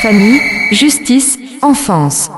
Famille, justice, enfance.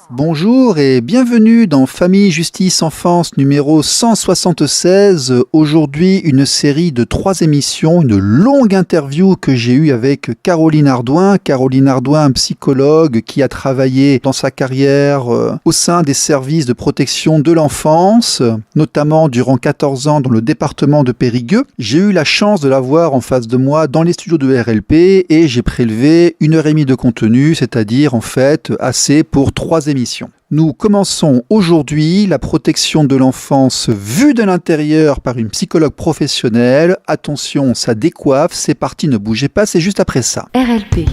Bonjour et bienvenue dans Famille, Justice, Enfance numéro 176. Aujourd'hui, une série de 3 émissions, une longue interview que j'ai eue avec Caroline Ardouin. Caroline Ardouin, psychologue qui a travaillé dans sa carrière au sein des services de protection de l'enfance, notamment durant 14 ans dans le département de Périgueux. J'ai eu la chance de la voir en face de moi dans les studios de RLP et j'ai prélevé 1h30 de contenu, c'est-à-dire en fait assez pour 3 émissions. Nous commençons aujourd'hui la protection de l'enfance vue de l'intérieur par une psychologue professionnelle. Attention, ça décoiffe, c'est parti, ne bougez pas, c'est juste après ça. RLP.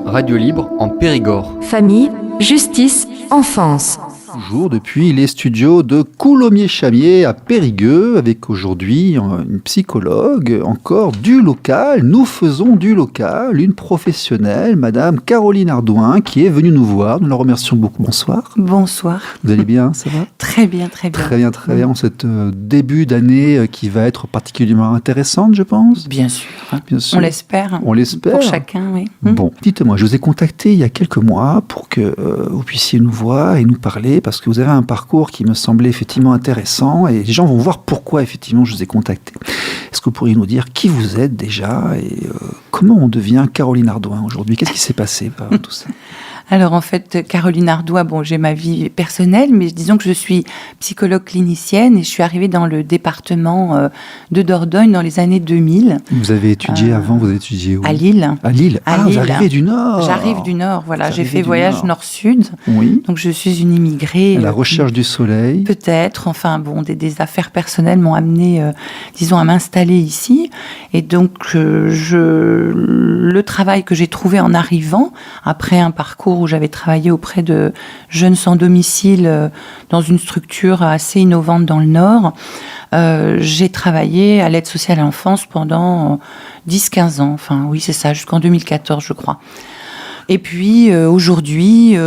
Radio libre en Périgord. Famille, justice, enfance. Toujours depuis les studios de Coulommiers-Chamiers à Périgueux, avec aujourd'hui une psychologue, encore du local. Nous faisons du local, une professionnelle, Madame Caroline Ardouin, qui est venue nous voir. Nous la remercions beaucoup. Bonsoir. Bonsoir. Vous allez bien, ça va ? Très bien, très bien. Très bien, très bien. En cette début d'année qui va être particulièrement intéressante, je pense. Bien sûr. Bien sûr. On l'espère. On l'espère. Pour chacun, oui. Bon, dites-moi, je vous ai contacté il y a quelques mois pour que vous puissiez nous voir et nous parler, parce que vous avez un parcours qui me semblait effectivement intéressant et les gens vont voir pourquoi effectivement je vous ai contacté. Est-ce que vous pourriez nous dire qui vous êtes déjà et comment on devient Caroline Ardouin aujourd'hui ? Qu'est-ce qui s'est passé par tout ça ? Alors en fait, Caroline Ardouin, bon, j'ai ma vie personnelle, mais disons que je suis psychologue clinicienne et je suis arrivée dans le département de Dordogne dans les années 2000. Vous avez étudié avant, vous avez étudié où ? À Lille. À Lille. À Lille. Vous arrivez du Nord. J'arrive du Nord, voilà. Vous J'ai arrivez fait du voyage Nord. Nord-Sud. Oui. Donc je suis une immigrée. À la recherche du soleil. Peut-être, enfin bon, des affaires personnelles m'ont amené, disons, à m'installer ici. Et donc, le travail que j'ai trouvé en arrivant, après un parcours où j'avais travaillé auprès de jeunes sans domicile dans une structure assez innovante dans le Nord, j'ai travaillé à l'aide sociale à l'enfance pendant 10-15 ans. Enfin, oui, c'est ça, jusqu'en 2014, je crois. Et puis aujourd'hui,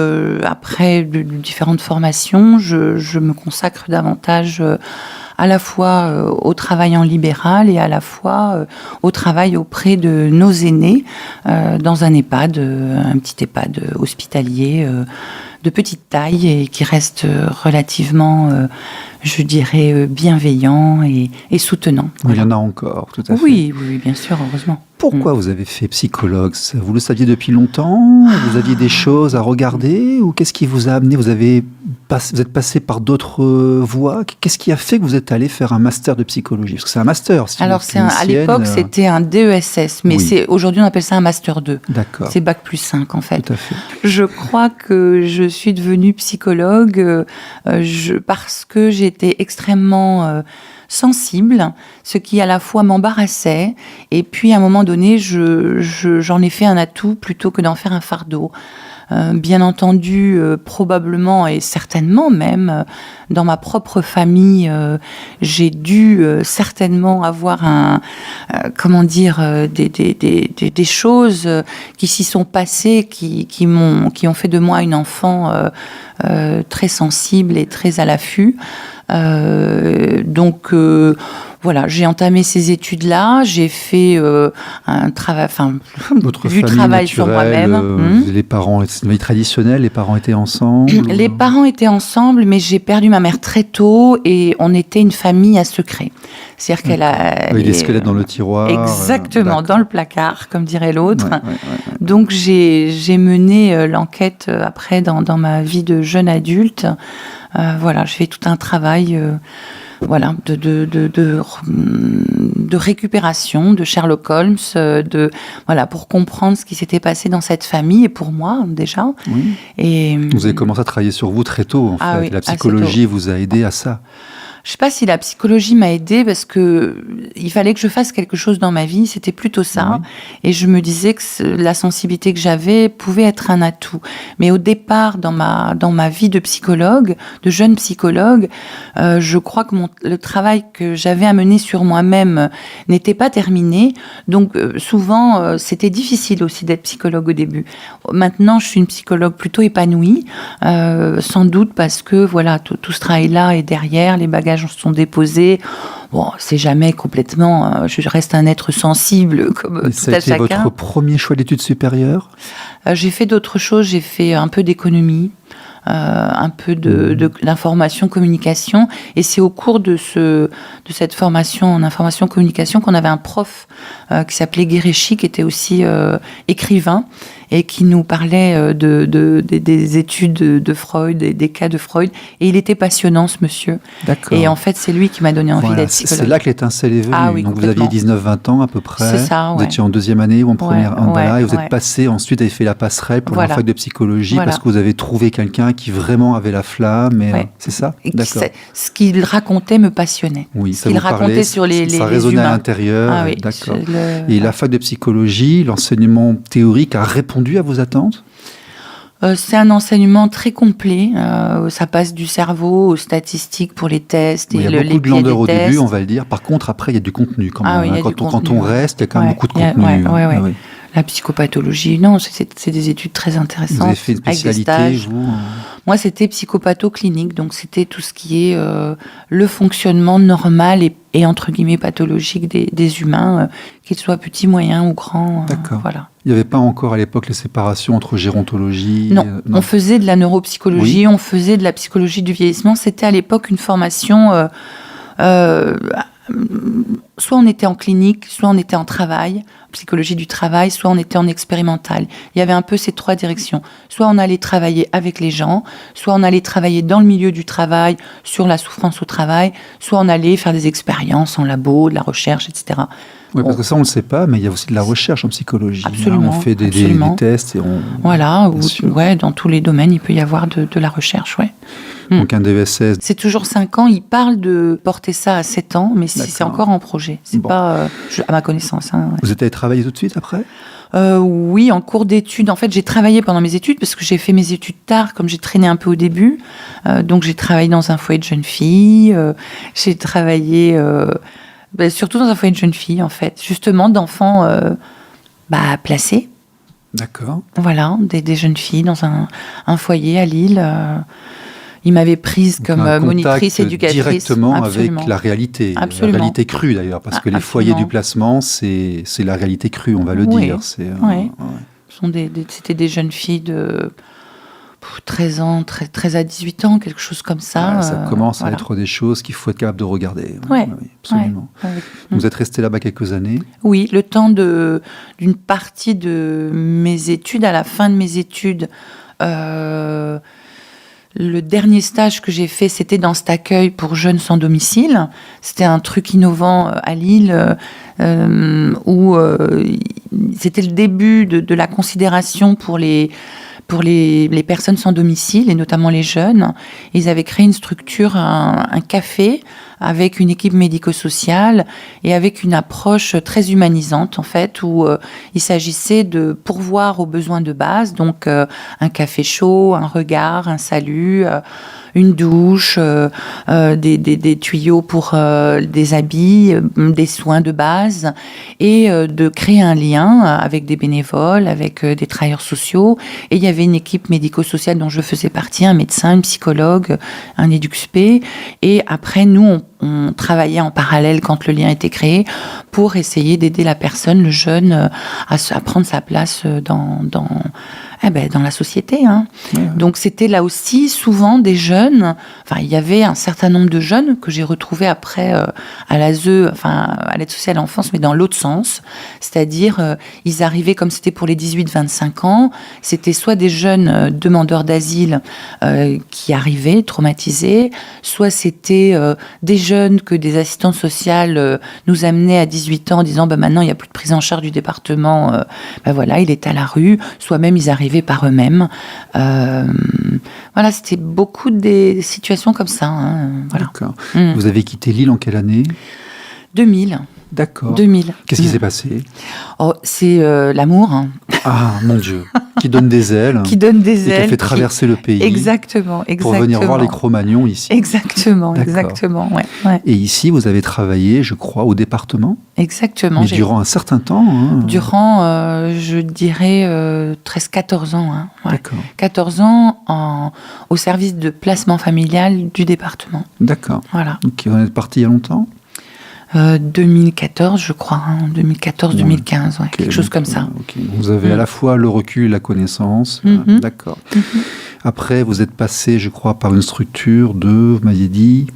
après différentes formations, je me consacre davantage à la fois au travail en libéral et à la fois au travail auprès de nos aînés dans un EHPAD, un petit EHPAD hospitalier de petite taille et qui reste relativement, je dirais, bienveillant et soutenant. Voilà. Il y en a encore, tout à fait. Oui, bien sûr, heureusement. Pourquoi vous avez fait psychologue ? Vous le saviez depuis longtemps ? Vous aviez des choses à regarder ? Ou qu'est-ce qui vous a amené ? Vous êtes passé par d'autres voies ? Qu'est-ce qui a fait que vous êtes allé faire un master de psychologie ? Parce que c'est un master. Si alors, à l'époque, c'était un DESS, mais oui. Aujourd'hui, on appelle ça un master 2. D'accord. C'est Bac plus 5, en fait. Tout à fait. Je crois que je suis devenue psychologue parce que j'étais extrêmement sensible, ce qui à la fois m'embarrassait, et puis à un moment donné, j'en ai fait un atout plutôt que d'en faire un fardeau. Bien entendu, probablement et certainement même, dans ma propre famille, j'ai dû certainement avoir des choses qui s'y sont passées, qui ont fait de moi une enfant très sensible et très à l'affût. Voilà, j'ai entamé ces études-là, j'ai fait un travail, du travail sur moi-même. Les parents, c'est une vie traditionnelle, les parents étaient ensemble. Les parents étaient ensemble, mais j'ai perdu ma mère très tôt et on était une famille à secret. C'est-à-dire qu'elle a... Oui, les squelettes dans le tiroir. Exactement, dans le placard, comme dirait l'autre. Ouais. Donc j'ai mené l'enquête après dans ma vie de jeune adulte. Voilà, j'ai fait tout un travail... de récupération de Sherlock Holmes, pour comprendre ce qui s'était passé dans cette famille et pour moi déjà. Oui. Et vous avez commencé à travailler sur vous très tôt en fait. Oui, la psychologie vous a aidé à ça. Je sais pas si la psychologie m'a aidée parce que il fallait que je fasse quelque chose dans ma vie, c'était plutôt ça. Oui. Et je me disais que la sensibilité que j'avais pouvait être un atout. Mais au départ, dans ma vie de psychologue, de jeune psychologue, je crois que le travail que j'avais à mener sur moi-même n'était pas terminé. Donc souvent, c'était difficile aussi d'être psychologue au début. Maintenant, je suis une psychologue plutôt épanouie, sans doute parce que voilà, tout ce travail-là est derrière, les bagages sont déposés. Bon, c'est jamais complètement. Je reste un être sensible comme tout Ça a à été chacun. votre premier choix d'études supérieures? J'ai fait d'autres choses. J'ai fait un peu d'économie, un peu d'information communication. Et c'est au cours de cette formation en information communication qu'on avait un prof qui s'appelait Guéréchi, qui était aussi écrivain et qui nous parlait des études de Freud, des cas de Freud. Et il était passionnant, ce monsieur. D'accord. Et en fait, c'est lui qui m'a donné envie d'être psychologue. C'est là que l'étincelle est venue. Ah oui, donc vous aviez 19-20 ans à peu près. C'est ça, Vous ouais. étiez en deuxième année ou en première Ouais, et vous êtes ouais. passé, ensuite vous avez fait la passerelle pour Voilà. la fac de psychologie Voilà. parce que vous avez trouvé quelqu'un qui vraiment avait la flamme. Et, Ouais. c'est ça? Et D'accord. ce qu'il racontait me passionnait. Oui, Ce ça qu'il vous parlait, racontait sur les ça les résonnait à humains. l'intérieur. Ah oui, D'accord. je Et la fac de psychologie, l'enseignement théorique a répondu à vos attentes? C'est un enseignement très complet. Ça passe du cerveau aux statistiques pour les tests Il et y a les beaucoup de pieds grandeur des au début, tests. on va le dire. Par contre, après, il y a du contenu quand même. Ah oui, il y a du quand contenu, on reste, il y a quand même ouais. beaucoup de Il y a- contenu. ouais, ouais, ouais. Ah oui. La psychopathologie, non, c'est des études très intéressantes. Vous avez fait une avec des spécialité, stages. vous? Moi, c'était psychopatho-clinique, donc c'était tout ce qui est le fonctionnement normal et entre guillemets pathologique des humains, qu'ils soient petits, moyens ou grands. D'accord. Voilà. Il n'y avait pas encore à l'époque les séparations entre gérontologie... Non, on faisait de la neuropsychologie, on faisait de la psychologie du vieillissement. C'était à l'époque une formation... soit on était en clinique, soit on était en travail, psychologie du travail, soit on était en expérimental. Il y avait un peu ces trois directions. Soit on allait travailler avec les gens, soit on allait travailler dans le milieu du travail, sur la souffrance au travail, soit on allait faire des expériences en labo, de la recherche, etc. Oui, parce que ça, on ne le sait pas, mais il y a aussi de la recherche en psychologie. Absolument, On fait des absolument. tests et on... Voilà, Bien sûr. ouais, dans tous les domaines, il peut y avoir de la recherche, ouais. Donc un DVSS... C'est toujours 5 ans. Il parle de porter ça à 7 ans, mais c'est D'accord. encore en projet. C'est Bon. pas, à ma connaissance. Hein, ouais. Vous êtes allé travailler tout de suite après? Oui, en cours d'études. En fait, j'ai travaillé pendant mes études parce que j'ai fait mes études tard, comme j'ai traîné un peu au début. Donc, j'ai travaillé dans un foyer de jeunes filles. J'ai travaillé surtout dans un foyer de jeunes filles, en fait. Justement, d'enfants placés. D'accord. Voilà, des jeunes filles dans un foyer à Lille. Il m'avait prise Donc, comme un monitrice, contact éducatrice. directement Absolument. avec la réalité. Absolument. La réalité crue d'ailleurs, parce que les Absolument. foyers du placement, c'est la réalité crue, on va le Oui. dire. C'est, Ouais. C'était des jeunes filles de 13 ans, 13 à 18 ans, quelque chose comme ça. Ça commence à voilà. être des choses qu'il faut être capable de regarder. Ouais. Oui, absolument. Ouais. Vous êtes resté là-bas quelques années. Oui, le temps d'une partie de mes études, à la fin de mes études, le dernier stage que j'ai fait, c'était dans cet accueil pour jeunes sans domicile. C'était un truc innovant à Lille, où c'était le début de la considération pour les personnes sans domicile, et notamment les jeunes. Ils avaient créé une structure, un café, avec une équipe médico-sociale et avec une approche très humanisante, en fait, où il s'agissait de pourvoir aux besoins de base, donc un café chaud, un regard, un salut, une douche, des tuyaux pour des habits, des soins de base, et de créer un lien avec des bénévoles, avec des travailleurs sociaux. Et il y avait une équipe médico-sociale dont je faisais partie, un médecin, une psychologue, un EduxP. Et après, nous, on travaillait en parallèle quand le lien était créé pour essayer d'aider la personne, le jeune, à prendre sa place dans la société. Hein. Ouais. Donc c'était là aussi souvent des jeunes, il y avait un certain nombre de jeunes que j'ai retrouvés après à l'ASE, à l'aide sociale à l'enfance, mais dans l'autre sens. C'est-à-dire, ils arrivaient, comme c'était pour les 18-25 ans, c'était soit des jeunes demandeurs d'asile qui arrivaient traumatisés, soit c'était des jeunes que des assistantes sociales nous amenaient à 18 ans en disant maintenant il n'y a plus de prise en charge du département, il est à la rue, soit même ils arrivaient par eux-mêmes. Voilà, c'était beaucoup des situations comme ça. Hein, voilà. D'accord. Vous avez quitté l'île en quelle année ? 2000. D'accord. 2000. Qu'est-ce qui s'est passé ? Oh, c'est l'amour. Hein. Ah, mon Dieu. Qui donne des ailes. Qui donne des et ailes. qui a fait traverser le pays. Exactement. Pour venir voir les Cro-Magnons ici. Exactement, D'accord. exactement. Ouais. Et ici, vous avez travaillé, je crois, au département. Exactement. Mais durant un certain temps. Hein. Durant, je dirais, 13-14 ans. Hein. Ouais. D'accord. 14 ans au service de placement familial du département. D'accord. Voilà. Donc, vous êtes parti il y a longtemps ? 2014, je crois. Hein. 2014-2015, ouais. Quelque chose comme ça. Okay. Vous avez à la fois le recul et la connaissance. D'accord. Après, vous êtes passé, je crois, par une structure de, vous m'aviez dit...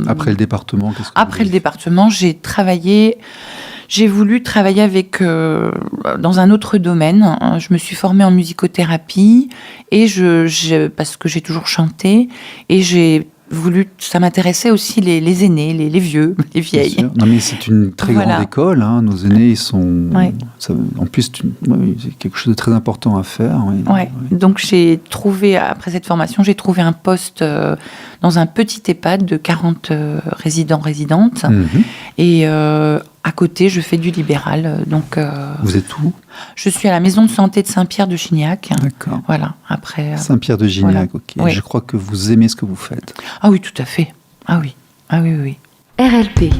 Après le département, qu'est-ce que Après le département, j'ai voulu travailler avec dans un autre domaine. Je me suis formée en musicothérapie et parce que j'ai toujours chanté et j'ai voulu. Ça m'intéressait aussi les aînés, les vieux, les vieilles. Non mais c'est une très grande école. Hein. Nos aînés, ils sont. Ouais. Ça, en plus, c'est quelque chose de très important à faire. Oui. Ouais. Donc j'ai trouvé après cette formation, j'ai trouvé un poste dans un petit EHPAD de 40 résidents/résidentes. Et à côté, je fais du libéral. Donc, vous êtes où ? Je suis à la maison de santé de Saint-Pierre de Chignac. D'accord. Voilà. Après. Saint-Pierre de Gignac, voilà. ok. Oui. Je crois que vous aimez ce que vous faites. Ah oui, tout à fait. Ah oui. Oui. RLP.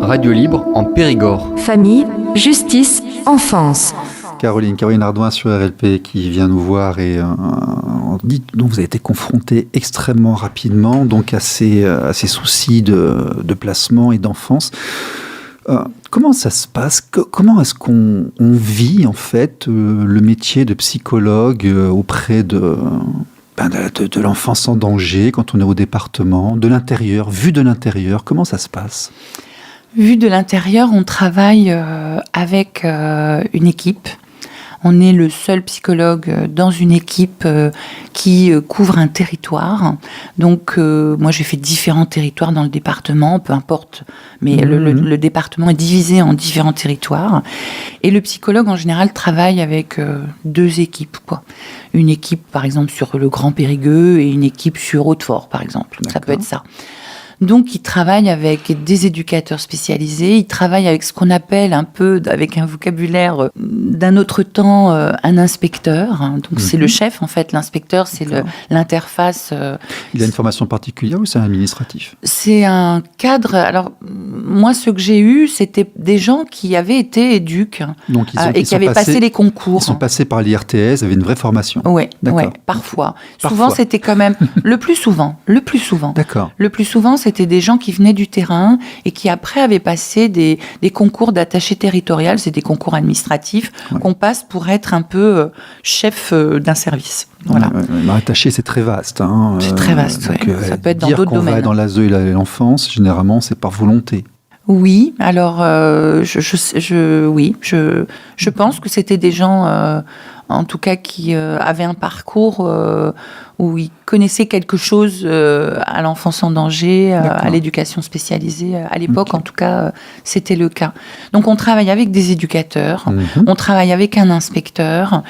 Radio libre en Périgord. Famille, justice, enfance. Caroline Ardouin sur RLP qui vient nous voir et dit donc vous avez été confronté extrêmement rapidement donc à ces soucis de placement et d'enfance. Comment ça se passe ? Comment est-ce qu'on vit en fait le métier de psychologue auprès de l'enfance en danger quand on est au département, de l'intérieur, vu de l'intérieur, comment ça se passe ? Vu de l'intérieur, on travaille avec une équipe. On est le seul psychologue dans une équipe qui couvre un territoire. Donc, moi, j'ai fait différents territoires dans le département, peu importe. Mais le département est divisé en différents territoires. Et le psychologue, en général, travaille avec deux équipes, quoi. Une équipe, par exemple, sur le Grand Périgueux et une équipe sur Hautefort, par exemple. D'accord. Ça peut être ça. Donc, il travaille avec des éducateurs spécialisés, il travaille avec ce qu'on appelle un peu, avec un vocabulaire d'un autre temps, un inspecteur. Donc, c'est le chef, en fait. L'inspecteur, c'est l'interface. Il a une formation particulière ou c'est un administratif ? C'est un cadre. Alors, moi, ce que j'ai eu, c'était des gens qui avaient été éduques donc, et qui avaient passé les concours. Ils sont passés par l'IRTS, avaient une vraie formation. Oui, parfois. Souvent, c'était quand même... Le plus souvent. D'accord. Le plus souvent, c'était des gens qui venaient du terrain et qui après avaient passé des concours d'attaché territorial, c'est des concours administratifs qu'on passe pour être un peu chef d'un service. Voilà. Attaché, c'est très vaste. Hein. C'est très vaste, oui. Ça peut être dans d'autres domaines. Dire qu'on va dans l'ASE et l'enfance, généralement, c'est par volonté. Oui, alors je pense que c'était des gens, en tout cas, qui avaient un parcours où ils connaissaient quelque chose à l'enfance en danger, à l'éducation spécialisée. À l'époque, en tout cas, c'était le cas. Donc, on travaille avec des éducateurs, on travaille avec un inspecteur,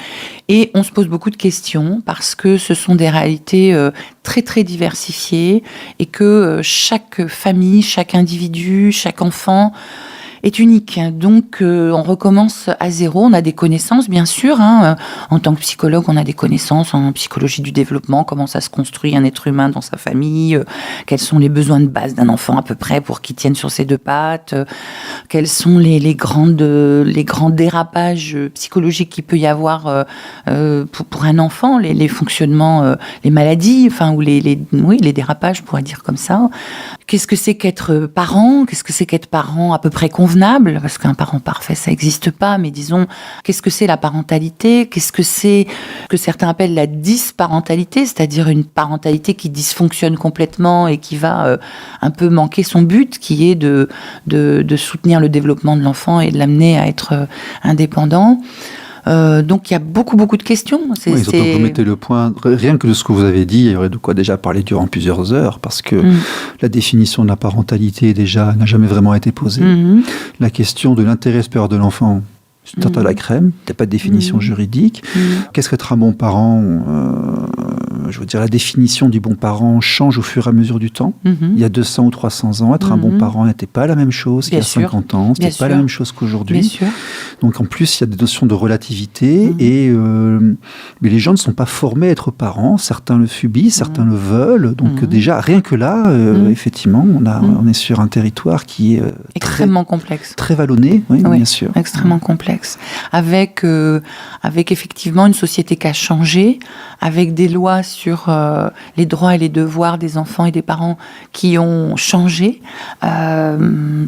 et on se pose beaucoup de questions parce que ce sont des réalités très, très diversifiées et que chaque famille, chaque individu, chaque enfant est unique. Donc, on recommence à zéro. On a des connaissances, bien sûr. Hein. En tant que psychologue, on a des connaissances en psychologie du développement, comment ça se construit un être humain dans sa famille, quels sont les besoins de base d'un enfant à peu près pour qu'il tienne sur ses deux pattes, quels sont les grands dérapages psychologiques qu'il peut y avoir pour un enfant, les fonctionnements, les maladies, enfin, ou les dérapages, je pourrais dire comme ça. Qu'est-ce que c'est qu'être parent ? Qu'est-ce que c'est qu'être parent à peu près convenable ? Parce qu'un parent parfait, ça n'existe pas, mais disons, qu'est-ce que c'est la parentalité ? Qu'est-ce que c'est que certains appellent la dysparentalité, c'est-à-dire une parentalité qui dysfonctionne complètement et qui va un peu manquer son but, qui est de soutenir le développement de l'enfant et de l'amener à être indépendant. Donc il y a beaucoup de questions. Surtout que vous mettez le point, rien que de ce que vous avez dit, il y aurait de quoi déjà parler durant plusieurs heures, parce que la définition de la parentalité déjà n'a jamais vraiment été posée. La question de l'intérêt supérieur de l'enfant, C'est une tarte à la crème, il n'y a pas de définition juridique. Qu'est-ce qu'être un bon parent Je veux dire, la définition du bon parent change au fur et à mesure du temps. Il y a 200 ou 300 ans, être un bon parent n'était pas la même chose qu'il y a 50 ans, c'était pas la même chose qu'aujourd'hui. Donc en plus, il y a des notions de relativité et mais les gens ne sont pas formés à être parents. Certains le subissent, certains le veulent. Donc déjà, rien que là, effectivement, on est sur un territoire qui est extrêmement complexe. Très vallonné, oui, bien sûr. Extrêmement complexe. Avec effectivement une société qui a changé, avec des lois sur les droits et les devoirs des enfants et des parents qui ont changé. Il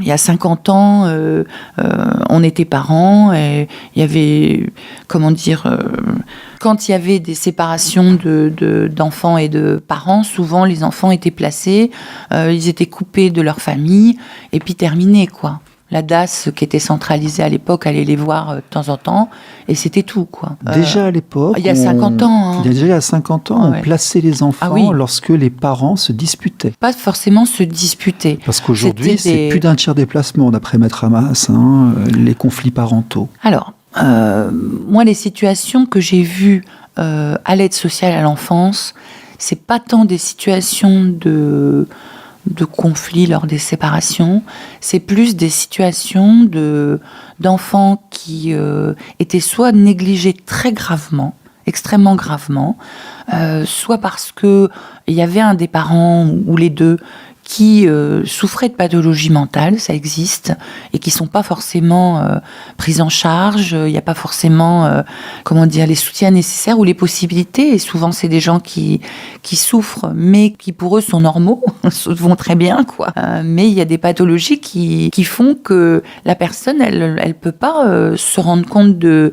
y a 50 ans, on était parents et il y avait, quand il y avait des séparations d'enfants et de parents, souvent les enfants étaient placés, ils étaient coupés de leur famille et puis terminés, quoi. La DAS, qui était centralisée à l'époque, allait les voir de temps en temps, et c'était tout, quoi. Déjà à l'époque, il y a 50 ans. Il y a déjà 50 ans, on plaçait les enfants lorsque les parents se disputaient. Pas forcément se disputer. Parce qu'aujourd'hui, c'est plus d'un tiers des placements, d'après Maître Hamas, les conflits parentaux. Alors, moi, les situations que j'ai vues à l'aide sociale à l'enfance, c'est pas tant des situations de conflits lors des séparations, c'est plus des situations d'enfants qui étaient soit négligés très gravement, extrêmement gravement, soit parce que il y avait un des parents ou les deux qui souffraient de pathologies mentales, ça existe, et qui sont pas forcément prises en charge. Il n'y a pas forcément, les soutiens nécessaires ou les possibilités. Et souvent, c'est des gens qui souffrent, mais qui pour eux sont normaux, vont très bien, quoi. Mais il y a des pathologies qui font que la personne, elle peut pas se rendre compte de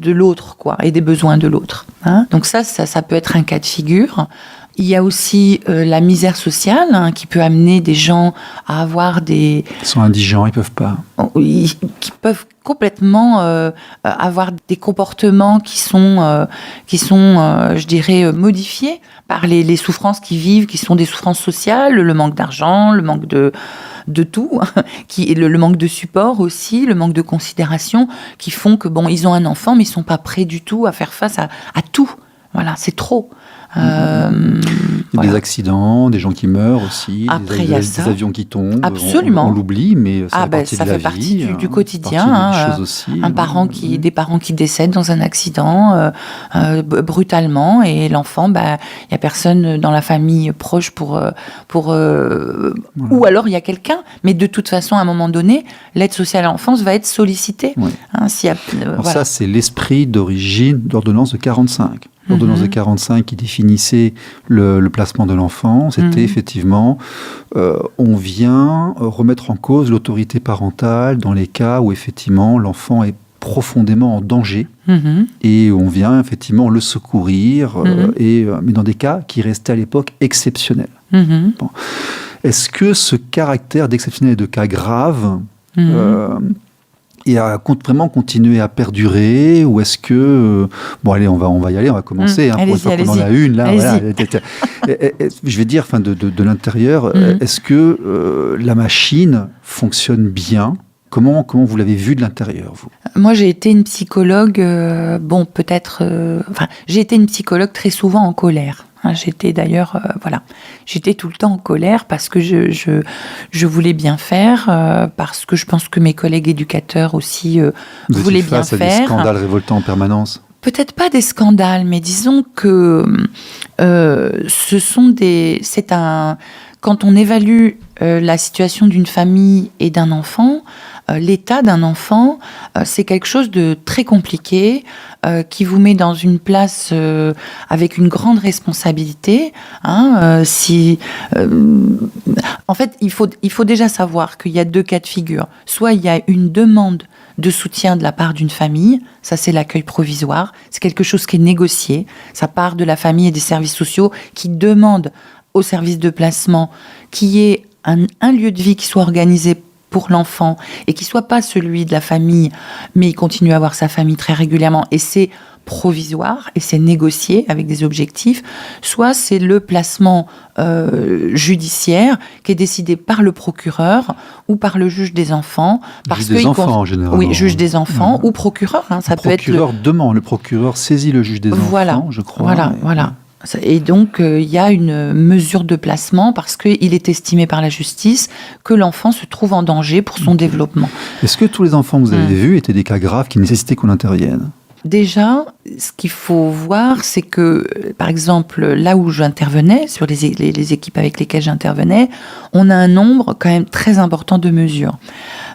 l'autre, quoi, et des besoins de l'autre. Hein. Donc ça peut être un cas de figure. Il y a aussi la misère sociale qui peut amener des gens à avoir des... Ils sont indigents, ils peuvent pas. Qui peuvent complètement avoir des comportements qui sont je dirais, modifiés par les souffrances qu'ils vivent, qui sont des souffrances sociales, le manque d'argent, le manque de tout, le manque de support aussi, le manque de considération, qui font que, ils ont un enfant, mais ils sont pas prêts du tout à faire face à tout. Voilà, c'est trop. Des accidents, des gens qui meurent aussi, après, des avions qui tombent. Absolument. On l'oublie, mais ça fait partie du quotidien. Des parents qui décèdent dans un accident brutalement, et l'enfant, il y a personne dans la famille proche pour ou alors il y a quelqu'un, mais de toute façon, à un moment donné, l'aide sociale à l'enfance va être sollicitée. Ouais. Ça, c'est l'esprit d'origine de l'ordonnance de 45. L'ordonnance de 45 qui définissait le placement de l'enfant, c'était effectivement, on vient remettre en cause l'autorité parentale dans les cas où effectivement l'enfant est profondément en danger et on vient effectivement le secourir, mais dans des cas qui restaient à l'époque exceptionnels. Bon. Est-ce que ce caractère d'exceptionnel et de cas grave et a vraiment continué à perdurer, ou est-ce que... allez, on va y aller, on va commencer. Pour une fois qu'on en a une, là, voilà. Je vais dire, de l'intérieur, est-ce que la machine fonctionne bien ? Comment vous l'avez vu de l'intérieur, vous ? Moi, j'ai été une psychologue, j'ai été une psychologue très souvent en colère. J'étais d'ailleurs, j'étais tout le temps en colère parce que je voulais bien faire, parce que je pense que mes collègues éducateurs aussi voulaient bien faire. Vous étiez face à des scandales révoltants en permanence ? Peut-être pas des scandales, mais disons que quand on évalue la situation d'une famille et d'un enfant, l'état d'un enfant, c'est quelque chose de très compliqué, qui vous met dans une place avec une grande responsabilité. En fait, il faut déjà savoir qu'il y a deux cas de figure. Soit il y a une demande de soutien de la part d'une famille, ça c'est l'accueil provisoire, c'est quelque chose qui est négocié, ça part de la famille et des services sociaux qui demandent au service de placement qu'il y ait un lieu de vie qui soit organisé pour l'enfant et qui soit pas celui de la famille, mais il continue à avoir sa famille très régulièrement et c'est provisoire et c'est négocié avec des objectifs, soit c'est le placement judiciaire qui est décidé par le procureur ou par le juge des enfants. Juge des enfants en général. Oui, juge des enfants ou procureur. Ça peut être le procureur saisit le juge des enfants, je crois. Voilà. Et donc, il y a une mesure de placement parce qu'il est estimé par la justice que l'enfant se trouve en danger pour son développement. Est-ce que tous les enfants que vous avez vus étaient des cas graves qui nécessitaient qu'on intervienne ? Déjà, ce qu'il faut voir, c'est que, par exemple, là où j'intervenais, sur les équipes avec lesquelles j'intervenais, on a un nombre quand même très important de mesures.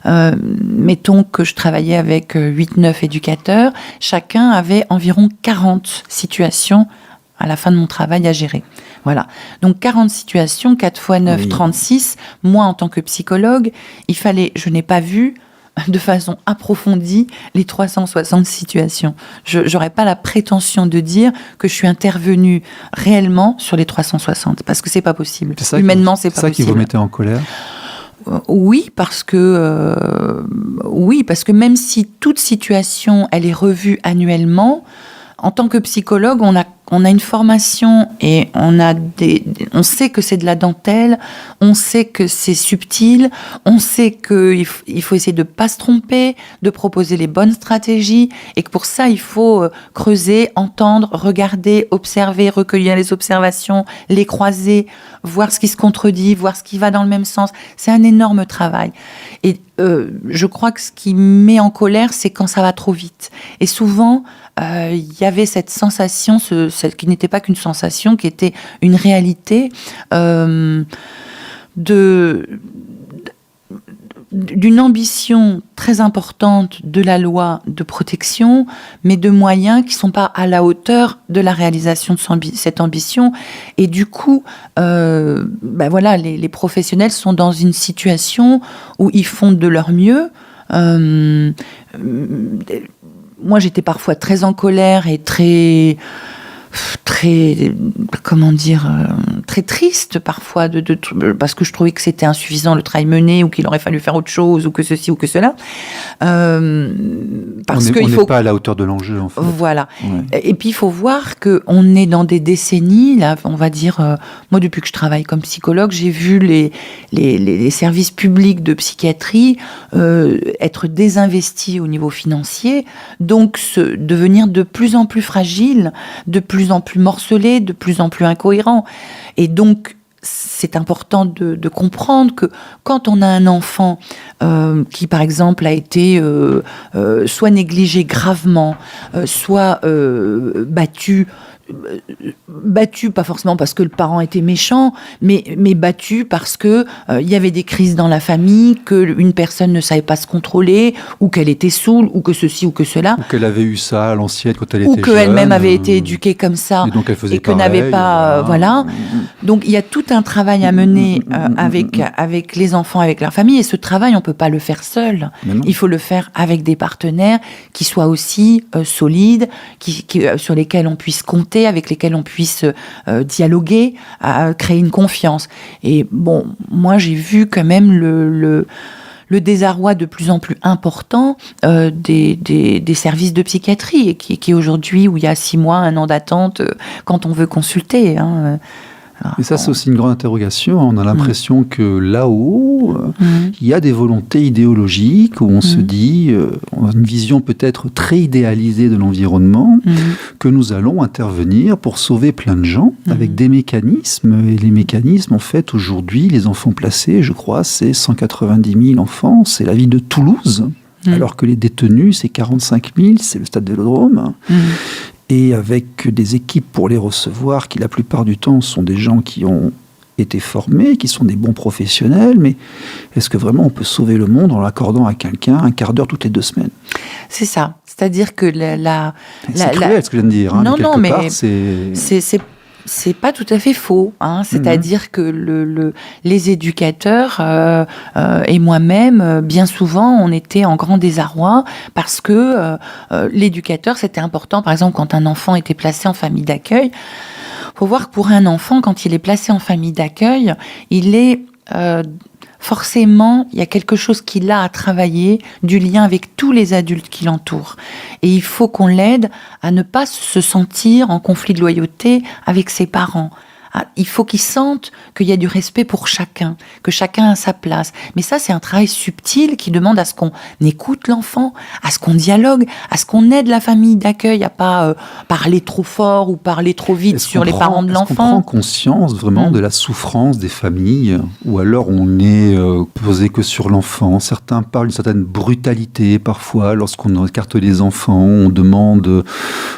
Mettons que je travaillais avec 8-9 éducateurs, chacun avait environ 40 situations à la fin de mon travail à gérer. Voilà. Donc 40 situations, 4 x 9, 36. Moi, en tant que psychologue, je n'ai pas vu de façon approfondie les 360 situations. Je n'aurais pas la prétention de dire que je suis intervenue réellement sur les 360, parce que c'est pas possible. Humainement, c'est pas possible. C'est ça qui vous mettait en colère ? Oui, parce que même si toute situation, elle est revue annuellement, en tant que psychologue, on a une formation et on sait que c'est de la dentelle, on sait que c'est subtil, on sait qu'il faut essayer de pas se tromper, de proposer les bonnes stratégies et que pour ça, il faut creuser, entendre, regarder, observer, recueillir les observations, les croiser, voir ce qui se contredit, voir ce qui va dans le même sens. C'est un énorme travail. Et je crois que ce qui met en colère, c'est quand ça va trop vite. Et souvent, il y avait cette sensation, qui n'était pas qu'une sensation, qui était une réalité d'une ambition très importante de la loi de protection, mais de moyens qui ne sont pas à la hauteur de la réalisation de cette ambition. Et du coup, les professionnels sont dans une situation où ils font de leur mieux. Moi, j'étais parfois très en colère et très triste parfois parce que je trouvais que c'était insuffisant le travail mené ou qu'il aurait fallu faire autre chose ou que ceci ou que cela. On n'est pas à la hauteur de l'enjeu, en fait. Voilà. Ouais. Et puis, il faut voir qu'on est dans des décennies, là, on va dire, moi, depuis que je travaille comme psychologue, j'ai vu les services publics de psychiatrie être désinvestis au niveau financier, donc devenir de plus en plus fragiles, de plus en plus morcelés, de plus en plus incohérents. Et donc, c'est important de comprendre que quand on a un enfant qui, par exemple, a été soit négligé gravement, soit battu, pas forcément parce que le parent était méchant, mais battu parce que il y avait des crises dans la famille, que une personne ne savait pas se contrôler, ou qu'elle était saoule, ou que ceci ou que cela, ou qu'elle avait eu ça à l'ancienne quand elle était jeune, ou qu'elle-même avait été éduquée comme ça, et donc elle faisait et que n'avait pas, voilà. Donc il y a tout un travail à mener avec les enfants, avec leur famille, et ce travail on peut pas le faire seul. Il faut le faire avec des partenaires qui soient aussi solides, sur lesquels on puisse compter, avec lesquels on puisse dialoguer, créer une confiance. Et bon, moi j'ai vu quand même le désarroi de plus en plus important des services de psychiatrie, et qui aujourd'hui, où il y a 6 mois, 1 an d'attente quand on veut consulter. Et ça, c'est aussi une grande interrogation. On a l'impression que là-haut, il y a des volontés idéologiques où on se dit, on a une vision peut-être très idéalisée de l'environnement, que nous allons intervenir pour sauver plein de gens avec des mécanismes. Et les mécanismes, en fait, aujourd'hui, les enfants placés, je crois, c'est 190 000 enfants. C'est la ville de Toulouse, alors que les détenus, c'est 45 000, c'est le stade Vélodrome. Et avec des équipes pour les recevoir, qui la plupart du temps sont des gens qui ont été formés, qui sont des bons professionnels, mais est-ce que vraiment on peut sauver le monde en l'accordant à quelqu'un un quart d'heure toutes les 2 semaines ? C'est ça, c'est-à-dire que c'est cruel ce que je viens de dire. Non, mais c'est pas tout à fait faux. C'est-à-dire que les éducateurs et moi-même, bien souvent, on était en grand désarroi parce que l'éducateur, c'était important. Par exemple, quand un enfant était placé en famille d'accueil, faut voir que pour un enfant, quand il est placé en famille d'accueil, il est forcément, il y a quelque chose qu'il a à travailler du lien avec tous les adultes qui l'entourent. Et il faut qu'on l'aide à ne pas se sentir en conflit de loyauté avec ses parents. Il faut qu'ils sentent qu'il y a du respect pour chacun, que chacun a sa place. Mais ça, c'est un travail subtil qui demande à ce qu'on écoute l'enfant, à ce qu'on dialogue, à ce qu'on aide la famille d'accueil à pas parler trop fort ou parler trop vite sur les parents de l'enfant. Est-ce qu'on prend conscience vraiment de la souffrance des familles, ou alors on est posé que sur l'enfant? Certains parlent d'une certaine brutalité parfois lorsqu'on écarte les enfants, on demande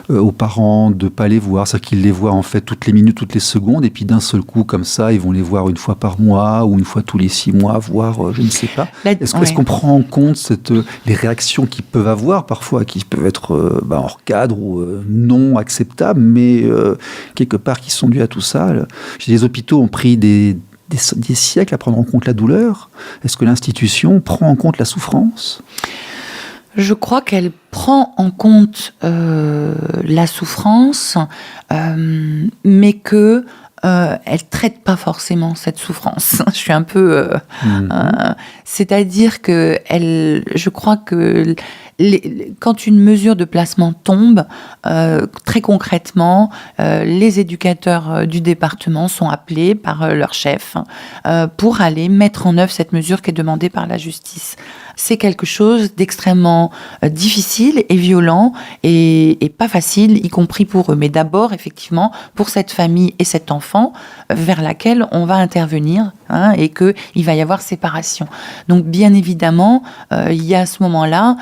aux parents de ne pas les voir, c'est-à-dire qu'ils les voient en fait toutes les minutes, toutes les secondes, et puis d'un seul coup, comme ça, ils vont les voir une fois par mois ou une fois tous les 6 mois, voire je ne sais pas. Est-ce qu'on prend en compte les réactions qu'ils peuvent avoir parfois, qui peuvent être hors cadre ou non acceptables, mais quelque part qui sont dues à tout ça? Les hôpitaux ont pris des siècles à prendre en compte la douleur. Est-ce que l'institution prend en compte la souffrance ? Je crois qu'elle prend en compte la souffrance, mais que elle traite pas forcément cette souffrance. Je suis un peu, c'est-à-dire que je crois que quand une mesure de placement tombe, très concrètement, les éducateurs du département sont appelés par leur chef pour aller mettre en œuvre cette mesure qui est demandée par la justice. C'est quelque chose d'extrêmement difficile et violent et pas facile, y compris pour eux. Mais d'abord, effectivement, pour cette famille et cet enfant vers laquelle on va intervenir et qu'il va y avoir séparation. Donc, bien évidemment, il y a à ce moment-là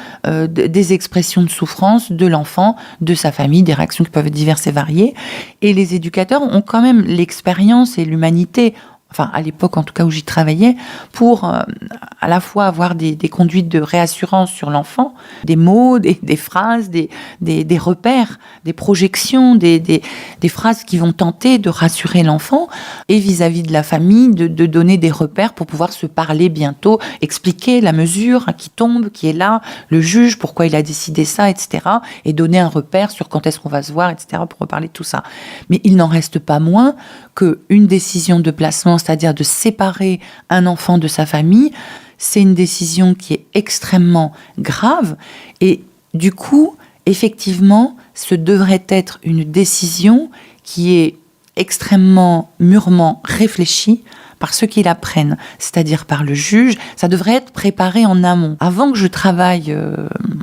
des expressions de souffrance de l'enfant, de sa famille, des réactions qui peuvent être diverses et variées. Et les éducateurs ont quand même l'expérience et l'humanité, enfin à l'époque en tout cas où j'y travaillais, pour à la fois avoir des conduites de réassurance sur l'enfant, des mots, des phrases, des repères, des projections, des phrases qui vont tenter de rassurer l'enfant, et vis-à-vis de la famille, de donner des repères pour pouvoir se parler bientôt, expliquer la mesure qui tombe, qui est là, le juge, pourquoi il a décidé ça, etc. Et donner un repère sur quand est-ce qu'on va se voir, etc. pour reparler de tout ça. Mais il n'en reste pas moins qu'une décision de placement, c'est-à-dire de séparer un enfant de sa famille, c'est une décision qui est extrêmement grave. Et du coup, effectivement, ce devrait être une décision qui est extrêmement mûrement réfléchie par ceux qui la prennent, c'est-à-dire par le juge. Ça devrait être préparé en amont. Avant que je travaille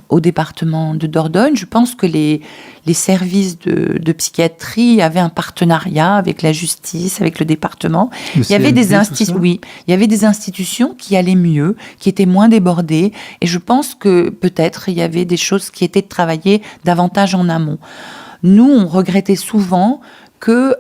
au département de Dordogne, je pense que les services de psychiatrie avaient un partenariat avec la justice, avec le département. Il y avait des institutions qui allaient mieux, qui étaient moins débordées, et je pense que peut-être il y avait des choses qui étaient travaillées davantage en amont. Nous, on regrettait souvent que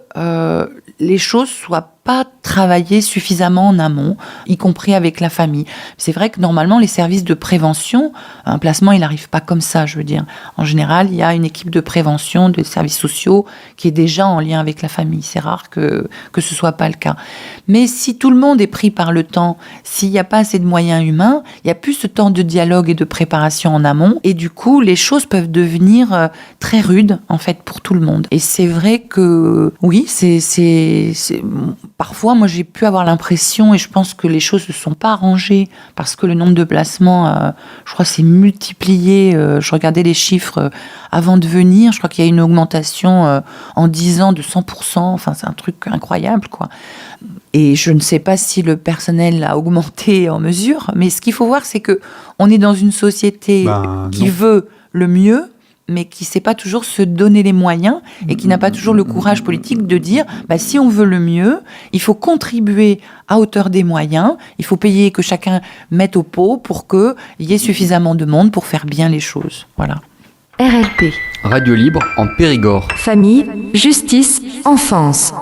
les choses soient pas travaillées suffisamment en amont, y compris avec la famille. C'est vrai que normalement, les services de prévention, un placement, il n'arrive pas comme ça, je veux dire. En général, il y a une équipe de prévention des services sociaux qui est déjà en lien avec la famille. C'est rare que ce soit pas le cas. Mais si tout le monde est pris par le temps, s'il n'y a pas assez de moyens humains, il n'y a plus ce temps de dialogue et de préparation en amont, et du coup, les choses peuvent devenir très rudes, en fait, pour tout le monde. Et c'est vrai que, oui, parfois, moi, j'ai pu avoir l'impression, et je pense que les choses ne sont pas arrangées, parce que le nombre de placements, je crois, s'est multiplié. Je regardais les chiffres avant de venir. Je crois qu'il y a une augmentation en 10 ans de 100%. Enfin, c'est un truc incroyable, quoi. Et je ne sais pas si le personnel a augmenté en mesure, mais ce qu'il faut voir, c'est que on est dans une société qui veut le mieux, mais qui ne sait pas toujours se donner les moyens et qui n'a pas toujours le courage politique de dire si on veut le mieux, il faut contribuer à hauteur des moyens, il faut payer, que chacun mette au pot pour qu'il y ait suffisamment de monde pour faire bien les choses. Voilà. RLP. Radio libre en Périgord. Famille, justice, enfance.